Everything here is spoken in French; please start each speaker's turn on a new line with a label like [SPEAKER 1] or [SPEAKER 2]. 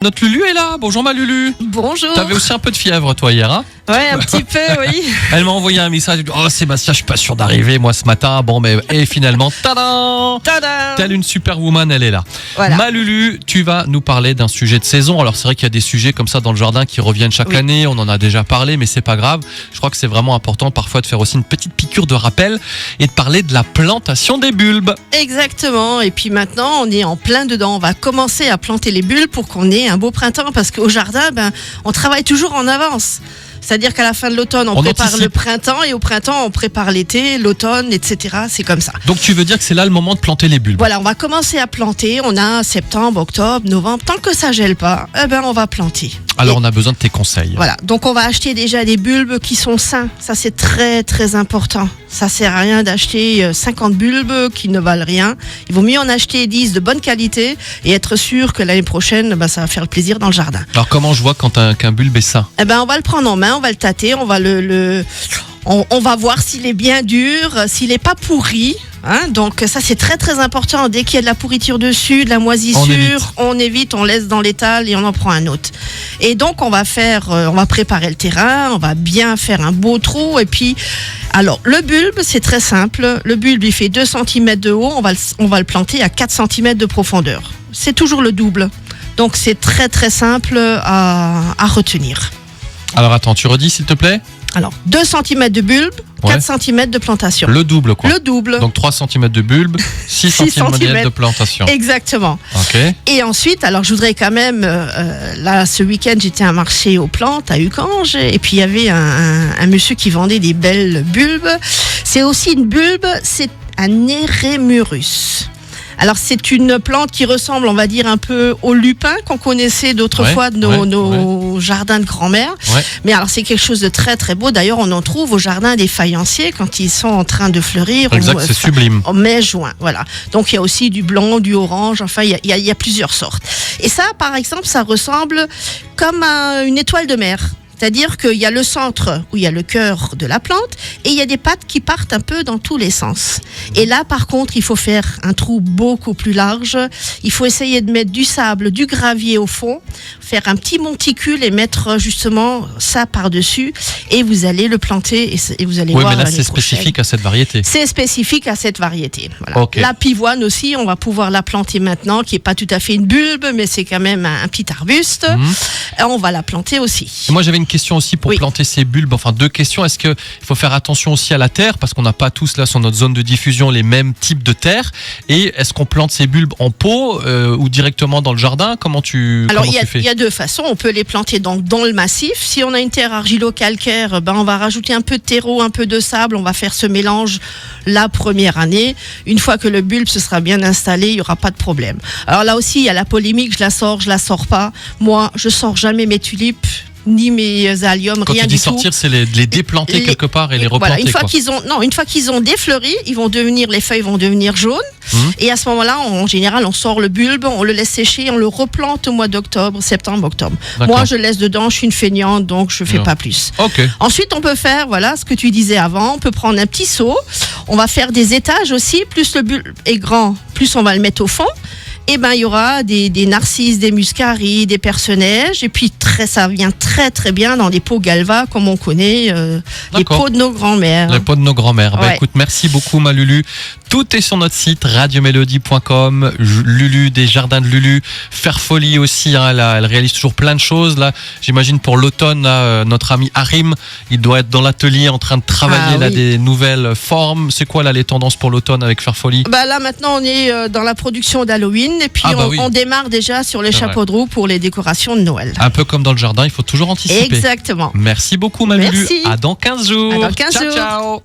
[SPEAKER 1] Notre Lulu est là. Bonjour ma Lulu.
[SPEAKER 2] Bonjour.
[SPEAKER 1] T'avais aussi un peu de fièvre toi hier, hein?
[SPEAKER 2] Ouais, un petit peu, oui.
[SPEAKER 1] Elle m'a envoyé un message. Oh Sébastien, je suis pas sûr d'arriver moi ce matin. Bon, mais et finalement, tada,
[SPEAKER 2] Tada.
[SPEAKER 1] telle une superwoman, elle est là.
[SPEAKER 2] Voilà.
[SPEAKER 1] Ma Lulu, tu vas nous parler d'un sujet de saison. Alors c'est vrai qu'il y a des sujets comme ça dans le jardin qui reviennent chaque année. On en a déjà parlé, mais c'est pas grave. Je crois que c'est vraiment important parfois de faire aussi une petite piqûre de rappel et de parler de la plantation des bulbes.
[SPEAKER 2] Exactement. Et puis maintenant, on est en plein dedans. On va commencer à planter les bulbes pour qu'on ait un beau printemps. Parce qu'au jardin, on travaille toujours en avance. C'est-à-dire qu'à la fin de l'automne, on prépare
[SPEAKER 1] anticipe.
[SPEAKER 2] le printemps et au printemps, on prépare l'été, l'automne, etc. C'est comme ça.
[SPEAKER 1] Donc tu veux dire que c'est là le moment de planter les bulbes?
[SPEAKER 2] Voilà, on va commencer à planter. On a septembre, octobre, novembre. Tant que ça gèle pas, on va planter.
[SPEAKER 1] Alors on a besoin de tes conseils.
[SPEAKER 2] Voilà, donc on va acheter déjà des bulbes qui sont sains. Ça, c'est très très important. Ça sert à rien d'acheter 50 bulbes qui ne valent rien. Il vaut mieux en acheter 10 de bonne qualité et être sûr que l'année prochaine, ça va faire le plaisir dans le jardin.
[SPEAKER 1] Alors comment je vois quand qu'un bulbe est sain?
[SPEAKER 2] On va le prendre en main, on va le tâter, on va on va voir s'il est bien dur, s'il n'est pas pourri. Donc ça c'est très très important. Dès qu'il y a de la pourriture dessus, de la moisissure, on évite, on laisse dans l'étal et on en prend un autre. Et donc on va préparer le terrain, on va bien faire un beau trou. Et puis, alors le bulbe c'est très simple. Le bulbe il fait 2 cm de haut, on va le planter à 4 cm de profondeur. C'est toujours le double. Donc c'est très très simple à retenir.
[SPEAKER 1] Alors attends, tu redis s'il te plaît?
[SPEAKER 2] Alors 2 cm de bulbe, 4 cm de plantation.
[SPEAKER 1] Le double quoi.
[SPEAKER 2] Le double.
[SPEAKER 1] Donc 3 cm de bulbe, 6 cm de plantation.
[SPEAKER 2] Exactement.
[SPEAKER 1] Ok.
[SPEAKER 2] Et ensuite, alors je voudrais quand même, là ce week-end j'étais à un marché aux plantes à Ucange et puis il y avait un monsieur qui vendait des belles bulbes. C'est aussi une bulbe, c'est un Eremurus. Alors c'est une plante qui ressemble, on va dire, un peu au lupin qu'on connaissait d'autrefois de nos jardins de grand-mère. Ouais. Mais alors c'est quelque chose de très très beau. D'ailleurs on en trouve au jardin des faïenciers quand ils sont en train de fleurir.
[SPEAKER 1] Exact, c'est sublime.
[SPEAKER 2] En mai-juin, voilà. Donc il y a aussi du blanc, du orange, enfin il y a plusieurs sortes. Et ça par exemple, ça ressemble comme à une étoile de mer. C'est-à-dire qu'il y a le centre où il y a le cœur de la plante et il y a des pattes qui partent un peu dans tous les sens. Et là, par contre, il faut faire un trou beaucoup plus large. Il faut essayer de mettre du sable, du gravier au fond, faire un petit monticule et mettre justement ça par-dessus. Et vous allez le planter et vous allez voir.
[SPEAKER 1] Oui, mais là, c'est spécifique à cette variété.
[SPEAKER 2] C'est spécifique à cette variété. Voilà.
[SPEAKER 1] Okay.
[SPEAKER 2] La pivoine aussi, on va pouvoir la planter maintenant, qui n'est pas tout à fait une bulbe, mais c'est quand même un petit arbuste. Et on va la planter aussi.
[SPEAKER 1] Et moi, j'avais une question aussi pour planter ces bulbes. Enfin, 2 questions. Est-ce qu'il faut faire attention aussi à la terre? Parce qu'on n'a pas tous là sur notre zone de diffusion les mêmes types de terre. Et est-ce qu'on plante ces bulbes en pot ou directement dans le jardin? Comment tu fais?
[SPEAKER 2] Alors, il y a 2 façons. On peut les planter dans le massif. Si on a une terre argilo-calcaire, on va rajouter un peu de terreau, un peu de sable. On va faire ce mélange la première année. Une fois que le bulbe se sera bien installé, il n'y aura pas de problème. Alors là aussi, il y a la polémique. Je la sors pas. Moi, je sors jamais mes tulipes ni mes alliums,
[SPEAKER 1] quand
[SPEAKER 2] rien
[SPEAKER 1] tu dis
[SPEAKER 2] du tout.
[SPEAKER 1] Sortir, c'est les déplanter quelque part et les replanter.
[SPEAKER 2] Voilà, une fois qu'ils ont défleuri, les feuilles vont devenir jaunes. Et à ce moment-là, en général, on sort le bulbe, on le laisse sécher, on le replante au mois d'octobre, septembre, octobre. Moi, je laisse dedans, je suis une feignante, donc je fais pas plus.
[SPEAKER 1] Okay.
[SPEAKER 2] Ensuite, on peut faire, ce que tu disais avant, on peut prendre un petit seau, on va faire des étages aussi, plus le bulbe est grand, plus on va le mettre au fond. Et il y aura des narcisses, des muscaries, des perce-neige. Et puis ça vient très très bien dans des pots galva comme on connaît, les pots de nos grands-mères.
[SPEAKER 1] Les pots de nos grands-mères. Écoute, merci beaucoup ma Lulu. Tout est sur notre site radiomélodie.com. Lulu, des jardins de Lulu. Faire folie aussi, elle réalise toujours plein de choses. Là, j'imagine pour l'automne, notre ami Harim, il doit être dans l'atelier en train de travailler des nouvelles formes. C'est quoi là les tendances pour l'automne avec Faire folie?
[SPEAKER 2] Là maintenant on est dans la production d'Halloween. Et puis on démarre déjà sur les chapeaux de roue pour les décorations de Noël.
[SPEAKER 1] Un peu comme dans le jardin, il faut toujours anticiper.
[SPEAKER 2] Exactement.
[SPEAKER 1] Merci beaucoup ma Lulu. À dans 15 jours.
[SPEAKER 2] À dans 15 jours.
[SPEAKER 1] Ciao.